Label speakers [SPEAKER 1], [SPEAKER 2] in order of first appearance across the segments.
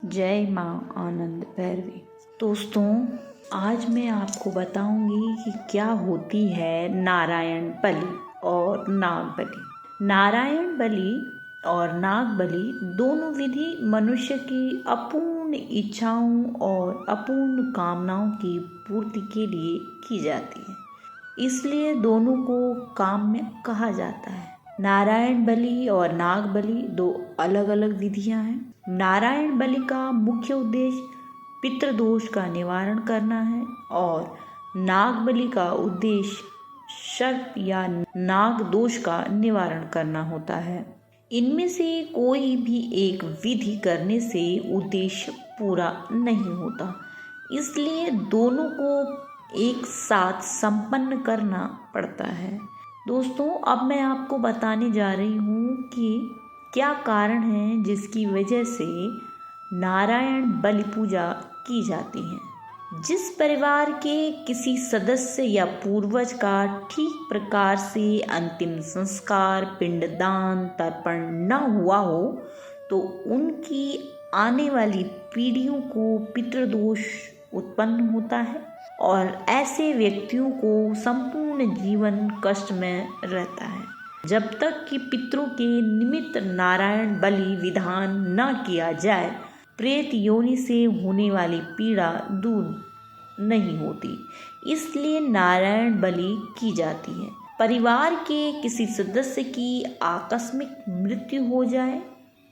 [SPEAKER 1] जय माँ आनंद भैरवी। दोस्तों, आज मैं आपको बताऊंगी कि क्या होती है नारायण बलि और नाग बलि। नारायण बलि और नाग बलि दोनों विधि मनुष्य की अपूर्ण इच्छाओं और अपूर्ण कामनाओं की पूर्ति के लिए की जाती है, इसलिए दोनों को काम्य कहा जाता है। नारायण बलि और नाग बलि दो अलग अलग विधियां हैं। नारायण बलि का मुख्य उद्देश्य पितृदोष का निवारण करना है और नाग बलि का उद्देश्य सर्प या नाग दोष का निवारण करना होता है। इनमें से कोई भी एक विधि करने से उद्देश्य पूरा नहीं होता, इसलिए दोनों को एक साथ संपन्न करना पड़ता है। दोस्तों, अब मैं आपको बताने जा रही हूँ कि क्या कारण है जिसकी वजह से नारायण बलि पूजा की जाती है। जिस परिवार के किसी सदस्य या पूर्वज का ठीक प्रकार से अंतिम संस्कार, पिंडदान, तर्पण न हुआ हो, तो उनकी आने वाली पीढ़ियों को पितृदोष उत्पन्न होता है और ऐसे व्यक्तियों को संपूर्ण जीवन कष्ट में रहता है। जब तक कि पितरों के निमित्त नारायण बलि विधान न किया जाए, प्रेत योनि से होने वाली पीड़ा दूर नहीं होती, इसलिए नारायण बलि की जाती है। परिवार के किसी सदस्य की आकस्मिक मृत्यु हो जाए,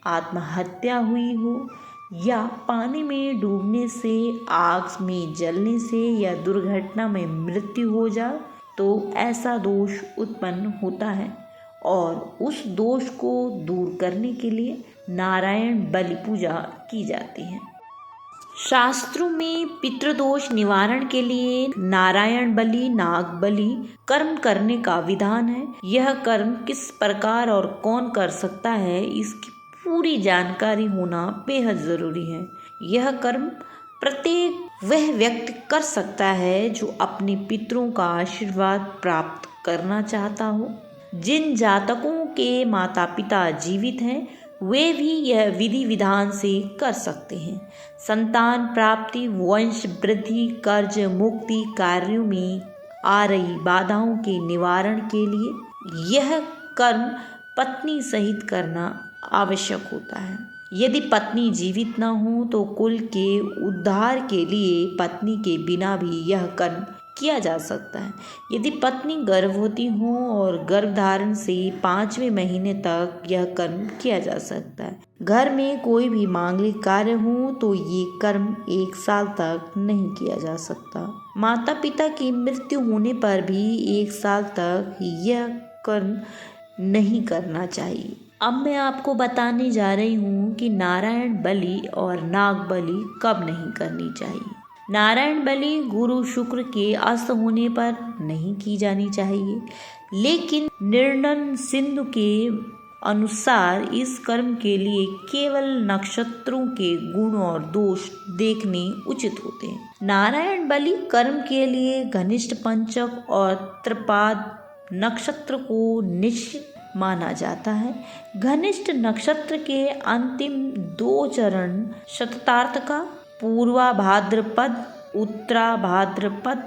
[SPEAKER 1] आत्महत्या हुई हो या पानी में डूबने से, आग में जलने से या दुर्घटना में मृत्यु हो जाए, तो ऐसा दोष उत्पन्न होता है और उस दोष को दूर करने के लिए नारायण बलि पूजा की जाती है। शास्त्रों में पितृदोष निवारण के लिए नारायण बलि, नाग बलि कर्म करने का विधान है। यह कर्म किस प्रकार और कौन कर सकता है, इसकी पूरी जानकारी होना बेहद जरूरी है। यह कर्म प्रत्येक वह व्यक्ति कर सकता है जो अपने पितरों का आशीर्वाद प्राप्त करना चाहता हो। जिन जातकों के माता पिता जीवित हैं, वे भी यह विधि विधान से कर सकते हैं। संतान प्राप्ति, वंश वृद्धि, कर्ज मुक्ति, कार्यों में आ रही बाधाओं के निवारण के लिए यह कर्म पत्नी सहित करना आवश्यक होता है। यदि पत्नी जीवित न हो तो कुल के उद्धार के लिए पत्नी के बिना भी यह कर्म किया जा सकता है। यदि पत्नी गर्भवती हो और गर्भधारण से 5वें महीने तक यह कर्म किया जा सकता है। घर में कोई भी मांगलिक कार्य हो तो ये कर्म 1 साल तक नहीं किया जा सकता। माता पिता की मृत्यु होने पर भी 1 साल तक यह कर्म नहीं करना चाहिए। अब मैं आपको बताने जा रही हूँ कि नारायण बलि और नाग बलि कब नहीं करनी चाहिए। नारायण बलि गुरु शुक्र के अस्त होने पर नहीं की जानी चाहिए, लेकिन निर्णन सिंधु के अनुसार इस कर्म के लिए केवल नक्षत्रों के गुण और दोष देखने उचित होते हैं। नारायण बलि कर्म के लिए घनिष्ठ पंचक और त्रिपाद नक्षत्र को निश्चित माना जाता है। घनिष्ठ नक्षत्र के अंतिम 2 चरण शतार्थका, पूर्वा भाद्रपद, उत्तरा भाद्रपद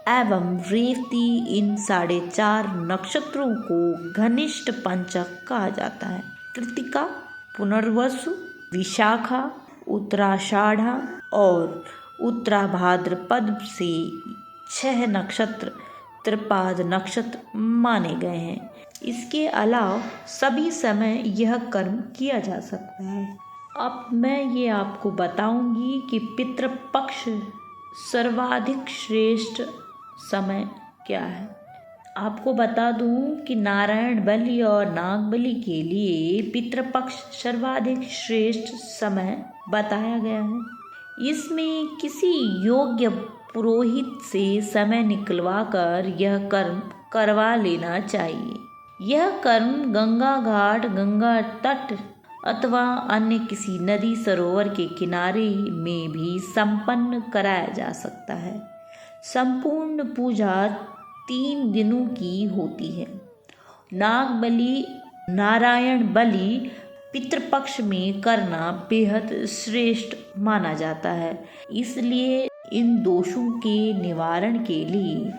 [SPEAKER 1] एवं रेवती, इन 4.5 नक्षत्रों को घनिष्ठ पंचक कहा जाता है। कृतिका, पुनर्वसु, विशाखा, उत्तराषाढ़ा और उत्तरा भाद्रपद से 6 नक्षत्र त्रिपाद नक्षत्र माने गए हैं। इसके अलावा सभी समय यह कर्म किया जा सकता है। अब मैं ये आपको बताऊंगी कि पितृपक्ष सर्वाधिक श्रेष्ठ समय क्या है। आपको बता दूं कि नारायण बलि और नाग बलि के लिए पितृपक्ष सर्वाधिक श्रेष्ठ समय बताया गया है। इसमें किसी योग्य पुरोहित से समय निकलवा कर यह कर्म करवा लेना चाहिए। यह कर्म गंगा घाट, गंगा तट अथवा अन्य किसी नदी सरोवर के किनारे में भी संपन्न कराया जा सकता है। संपूर्ण पूजा 3 दिनों की होती है। नाग बलि, नारायण बलि पितृपक्ष में करना बेहद श्रेष्ठ माना जाता है। इसलिए इन दोषों के निवारण के लिए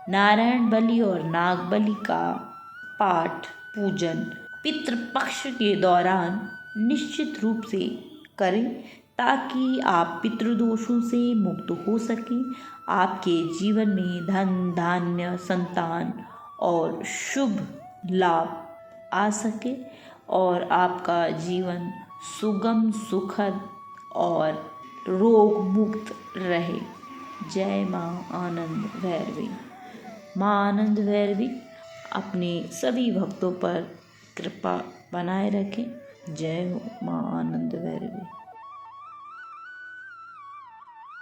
[SPEAKER 1] नारायण बलि और नाग बलि का पाठ पूजन पितृपक्ष के दौरान निश्चित रूप से करें, ताकि आप पितृदोषों से मुक्त हो सकें, आपके जीवन में धन धान्य संतान और शुभ लाभ आ सके और आपका जीवन सुगम सुखद और रोग मुक्त रहे। जय माँ आनंद भैरवी। माँ आनंद भैरवी अपने सभी भक्तों पर कृपा बनाए रखें। जय हो माँ आनंद